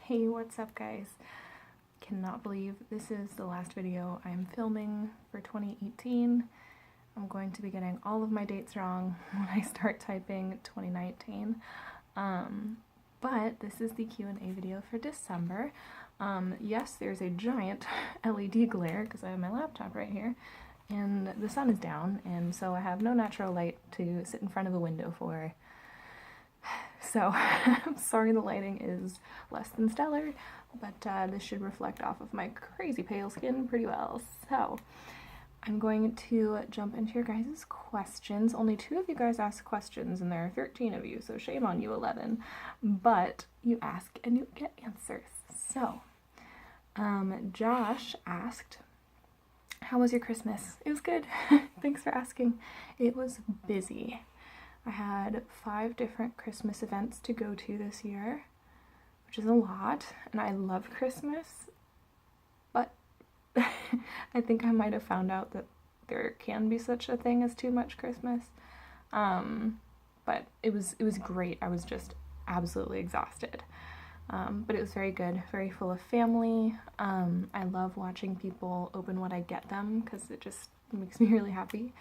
Hey, what's up guys? Cannot believe this is the last video I'm filming for 2018. I'm going to be getting all of my dates wrong when I start typing 2019. But this is the Q&A video for December. Yes, there's a giant LED glare because I have my laptop right here, and the sun is down, and so I have no natural light to sit in front of a window for. So, I'm sorry the lighting is less than stellar, but this should reflect off of my crazy pale skin pretty well. So, I'm going to jump into your guys' questions. Only 2 of you guys asked questions, and there are 13 of you, so shame on you, 11. But you ask and you get answers. So, Josh asked, how was your Christmas? It was good. Thanks for asking. It was busy. I had 5 different Christmas events to go to this year, which is a lot, and I love Christmas, but I think I might have found out that there can be such a thing as too much Christmas. But it was great. I was just absolutely exhausted. But it was very good, very full of family. I love watching people open what I get them because it just makes me really happy.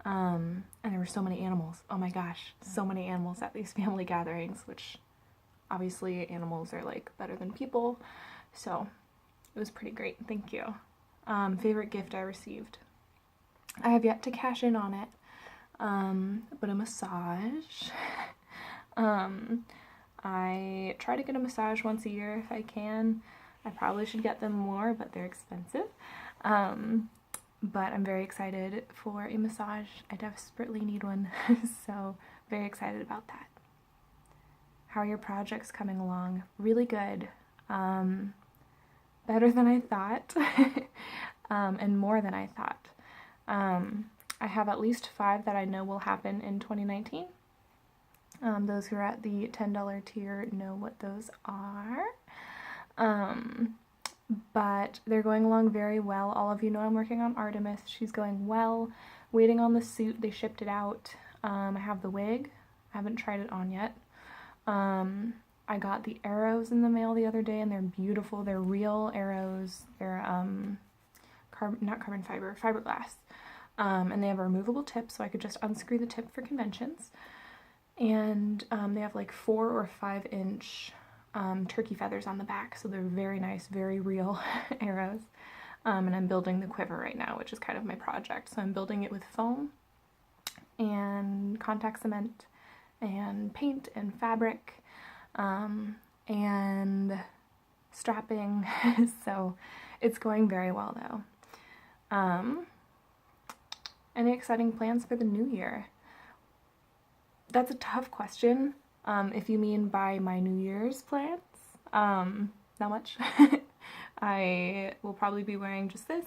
And there were so many animals. Oh my gosh, so many animals at these family gatherings, which obviously animals are like better than people. So it was pretty great. Thank you. Favorite gift I received. I have yet to cash in on it, but a massage. I try to get a massage once a year if I can. I probably should get them more, but they're expensive. But I'm very excited for a massage. I desperately need one, so very excited about that. How are your projects coming along? Really good. Better than I thought, and more than I thought. I have at least 5 that I know will happen in 2019. Those who are at the $10 tier know what those are. But they're going along very well. All of you know I'm working on Artemis. She's going well. Waiting on the suit. They shipped it out. I have the wig. I haven't tried it on yet. I got the arrows in the mail the other day, and they're beautiful. They're real arrows. They're not carbon fiber, fiberglass. And they have a removable tip, so I could just unscrew the tip for conventions. And they have like 4 or 5 inch turkey feathers on the back, so they're very nice, very real arrows. And I'm building the quiver right now, which is kind of my project. So I'm building it with foam and contact cement and paint and fabric and strapping. So it's going very well though. Any exciting plans for the new year? That's a tough question. If you mean by my New Year's plans, not much. I will probably be wearing just this,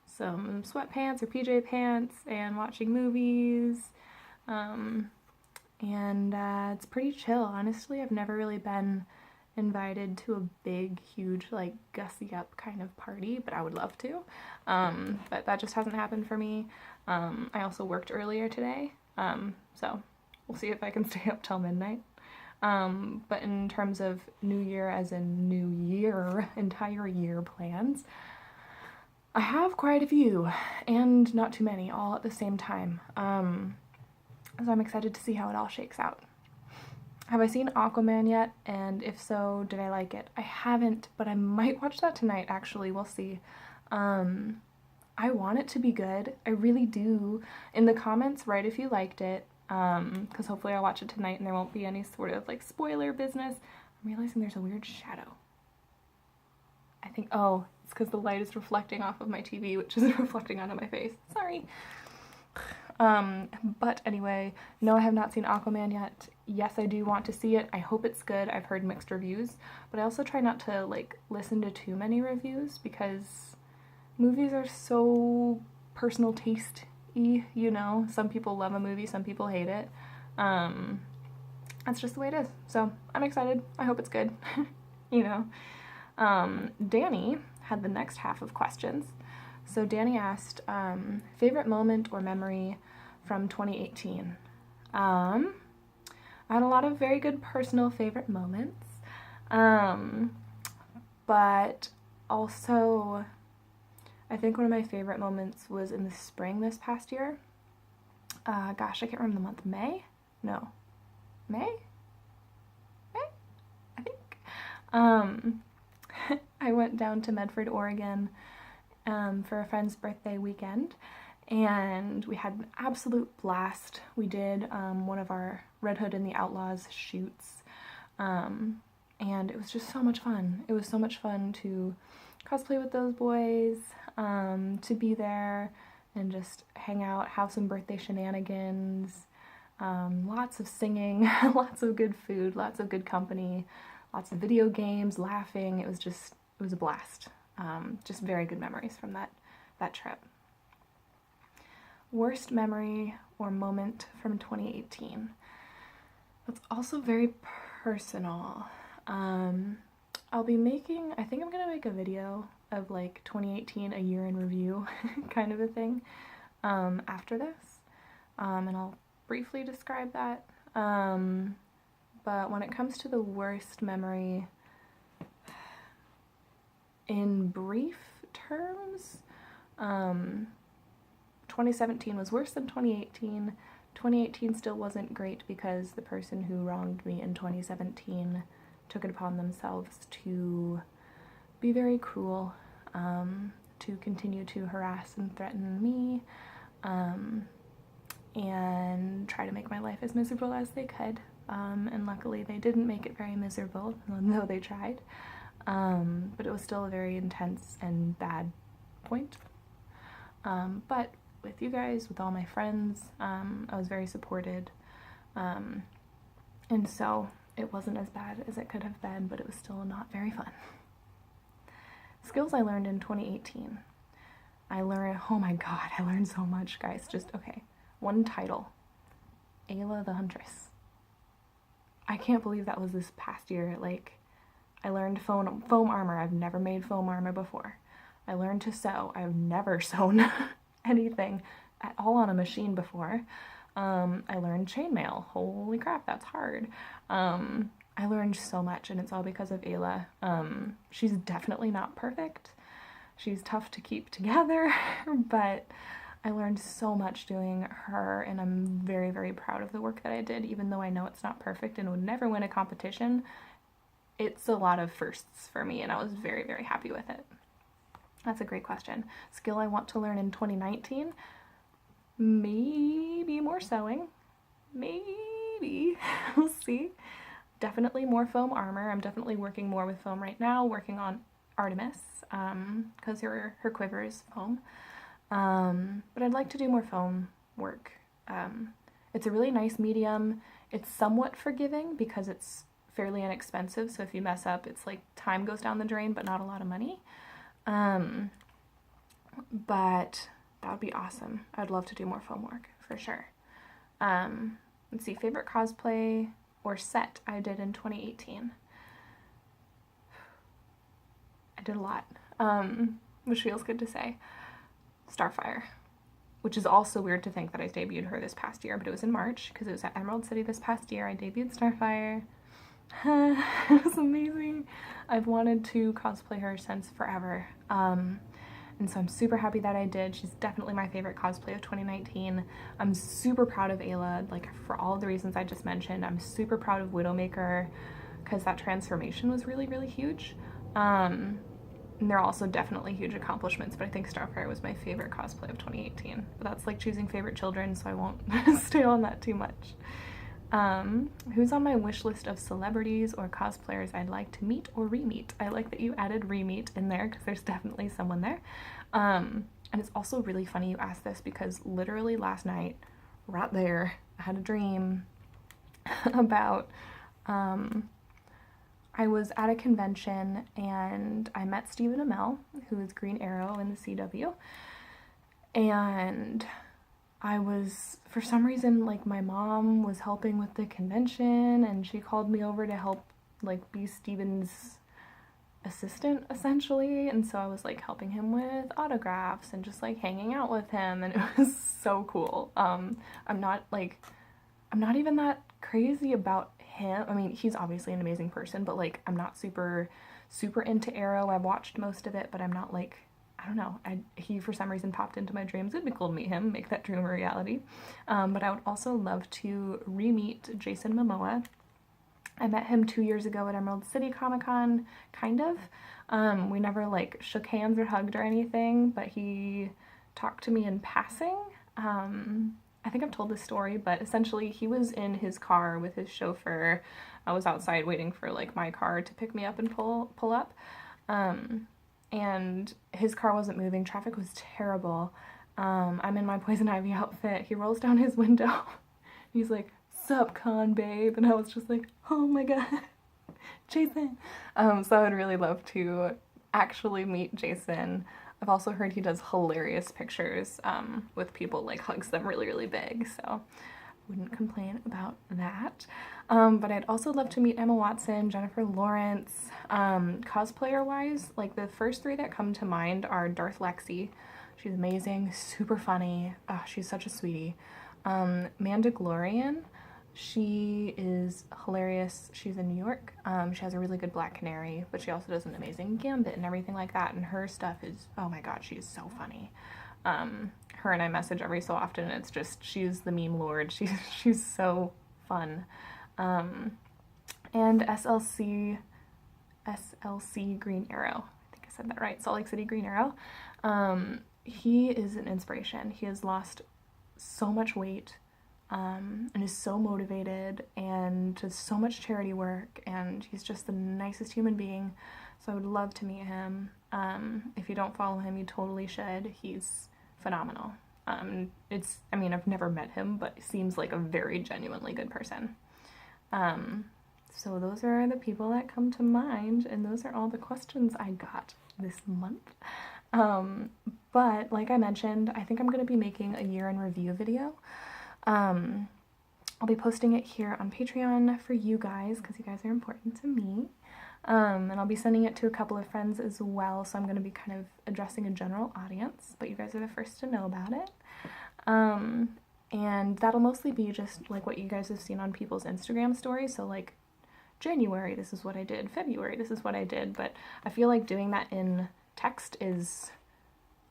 some sweatpants or PJ pants, and watching movies, and it's pretty chill. Honestly, I've never really been invited to a big, huge, like, gussy up kind of party, but I would love to, but that just hasn't happened for me. I also worked earlier today, so we'll see if I can stay up till midnight. But in terms of New Year, as in New Year, entire year plans, I have quite a few, and not too many, all at the same time. So I'm excited to see how it all shakes out. Have I seen Aquaman yet? And if so, did I like it? I haven't, but I might watch that tonight, actually. We'll see. I want it to be good. I really do. In the comments, write if you liked it. Because hopefully I'll watch it tonight and there won't be any sort of like spoiler business. I'm realizing there's a weird shadow. I think, oh, it's because the light is reflecting off of my TV, which is reflecting onto my face. Sorry. But anyway, no, I have not seen Aquaman yet. Yes, I do want to see it. I hope it's good. I've heard mixed reviews, but I also try not to like listen to too many reviews because movies are so personal taste. You know, some people love a movie, some people hate it. That's just the way it is. So I'm excited. I hope it's good. You know. Danny had the next half of questions. So Danny asked, favorite moment or memory from 2018. I had a lot of very good personal favorite moments. But also, I think one of my favorite moments was in the spring this past year. Gosh, I can't remember the month. May? No. May? May? I think. I went down to Medford, Oregon for a friend's birthday weekend, and we had an absolute blast. We did one of our Red Hood and the Outlaws shoots, and it was just so much fun. It was so much fun to cosplay with those boys, to be there and just hang out, have some birthday shenanigans, lots of singing, lots of good food, lots of good company, lots of video games, laughing. It was a blast. Just very good memories from that trip. Worst memory or moment from 2018. That's also very personal. I think I'm gonna make a video of like 2018, a year in review kind of a thing, after this, and I'll briefly describe that. But when it comes to the worst memory, in brief terms, 2017 was worse than 2018. 2018 still wasn't great because the person who wronged me in 2017 took it upon themselves to be very cruel, to continue to harass and threaten me, and try to make my life as miserable as they could. And luckily they didn't make it very miserable, though they tried. But it was still a very intense and bad point. But with you guys, with all my friends, I was very supported. And so it wasn't as bad as it could have been, but it was still not very fun. Skills I learned in 2018. Oh my god, I learned so much, guys. Okay, one title. Ayla the Huntress. I can't believe that was this past year. Like, I learned foam armor. I've never made foam armor before. I learned to sew. I've never sewn anything at all on a machine before. I learned chainmail. Holy crap, that's hard. I learned so much, and it's all because of Ayla. She's definitely not perfect. She's tough to keep together, but I learned so much doing her, and I'm very, very proud of the work that I did, even though I know it's not perfect and would never win a competition. It's a lot of firsts for me, and I was very, very happy with it. That's a great question. Skill I want to learn in 2019? Maybe more sewing. Maybe. We'll see. Definitely more foam armor. I'm definitely working more with foam right now, working on Artemis, because her quiver is foam. But I'd like to do more foam work. It's a really nice medium. It's somewhat forgiving because it's fairly inexpensive, so if you mess up, it's like time goes down the drain, but not a lot of money. But that would be awesome. I'd love to do more foam work, for sure. Let's see, favorite cosplay or set I did in 2018. I did a lot, which feels good to say. Starfire, which is also weird to think that I debuted her this past year, but it was in March because it was at Emerald City this past year. I debuted Starfire. It was amazing. I've wanted to cosplay her since forever, and so I'm super happy that I did. She's definitely my favorite cosplay of 2019. I'm super proud of Ayla, like, for all the reasons I just mentioned. I'm super proud of Widowmaker because that transformation was really, really huge. And they're also definitely huge accomplishments, but I think Starfire was my favorite cosplay of 2018. But that's like choosing favorite children, so I won't stay on that too much. Who's on my wish list of celebrities or cosplayers I'd like to meet or re-meet? I like that you added re-meet in there because there's definitely someone there. And it's also really funny you asked this because literally last night, right there, I had a dream about, I was at a convention and I met Stephen Amell, who is Green Arrow in the CW, and I was, for some reason, like, my mom was helping with the convention and she called me over to help, like, be Stephen's assistant, essentially, and so I was, like, helping him with autographs and just, like, hanging out with him, and it was so cool. I'm not, like, I'm not even that crazy about him. I mean, he's obviously an amazing person, but like I'm not super into Arrow. I've watched most of it, but I'm not like, I don't know. He for some reason popped into my dreams. It'd be cool to meet him, make that dream a reality. But I would also love to re-meet Jason Momoa. I met him 2 years ago at Emerald City Comic Con, kind of. We never like shook hands or hugged or anything, but he talked to me in passing. I think I've told this story, but essentially he was in his car with his chauffeur. I was outside waiting for like my car to pick me up and pull up. And his car wasn't moving. Traffic was terrible. I'm in my Poison Ivy outfit. He rolls down his window. He's like, "Sup, con babe?" And I was just like, oh my god, Jason. So I would really love to actually meet Jason. I've also heard he does hilarious pictures with people, like hugs them really, really big, so wouldn't complain about that. But I'd also love to meet Emma Watson, Jennifer Lawrence. Cosplayer-wise, like the first three that come to mind are Darth Lexi. She's amazing, super funny. Oh, she's such a sweetie. Mandalorian. She is hilarious. She's in New York. She has a really good Black Canary, but she also does an amazing Gambit and everything like that. And her stuff is, oh my god, she's so funny. Her and I message every so often. It's just, she's the meme lord. She's so fun. And SLC Green Arrow. I think I said that right. Salt Lake City Green Arrow. He is an inspiration. He has lost so much weight. And is so motivated and does so much charity work, and he's just the nicest human being, so I would love to meet him. If you don't follow him, you totally should. He's phenomenal. I mean, I've never met him, but seems like a very genuinely good person. So those are the people that come to mind, and those are all the questions I got this month. But like I mentioned, I think I'm going to be making a year in review video. I'll be posting it here on Patreon for you guys, because you guys are important to me. And I'll be sending it to a couple of friends as well, so I'm going to be kind of addressing a general audience, but you guys are the first to know about it. And that'll mostly be just like what you guys have seen on people's Instagram stories, so like January, this is what I did, February, this is what I did, but I feel like doing that in text is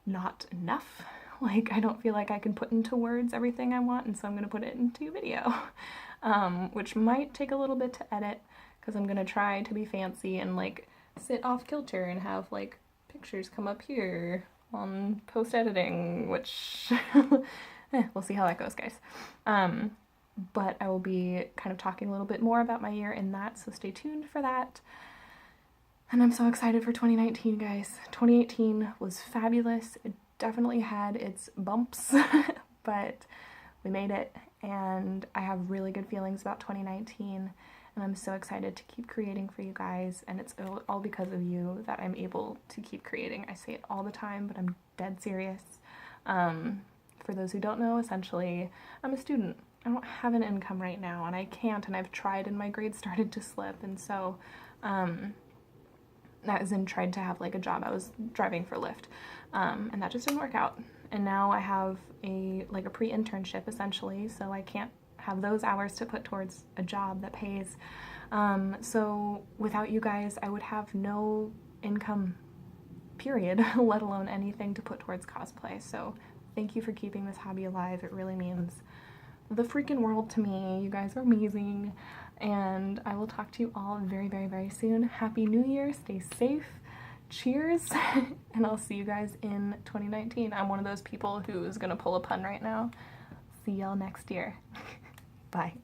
not enough. Like, I don't feel like I can put into words everything I want, and so I'm going to put it into video, which might take a little bit to edit, because I'm going to try to be fancy and, like, sit off kilter and have, like, pictures come up here on post-editing, which, we'll see how that goes, guys. But I will be kind of talking a little bit more about my year in that, so stay tuned for that. And I'm so excited for 2019, guys. 2018 was fabulous. It definitely had its bumps, but we made it, and I have really good feelings about 2019, and I'm so excited to keep creating for you guys, and it's all because of you that I'm able to keep creating. I say it all the time, but I'm dead serious. For those who don't know, essentially, I'm a student. I don't have an income right now, and I can't, and I've tried, and my grades started to slip, and so, that is in tried to have like a job. I was driving for Lyft, and that just didn't work out. And now I have a pre-internship essentially, so I can't have those hours to put towards a job that pays. So without you guys, I would have no income, period, let alone anything to put towards cosplay. So thank you for keeping this hobby alive. It really means the freaking world to me. You guys are amazing. And I will talk to you all very, very, very soon. Happy New Year. Stay safe. Cheers. And I'll see you guys in 2019. I'm one of those people who's gonna pull a pun right now. See y'all next year. Bye.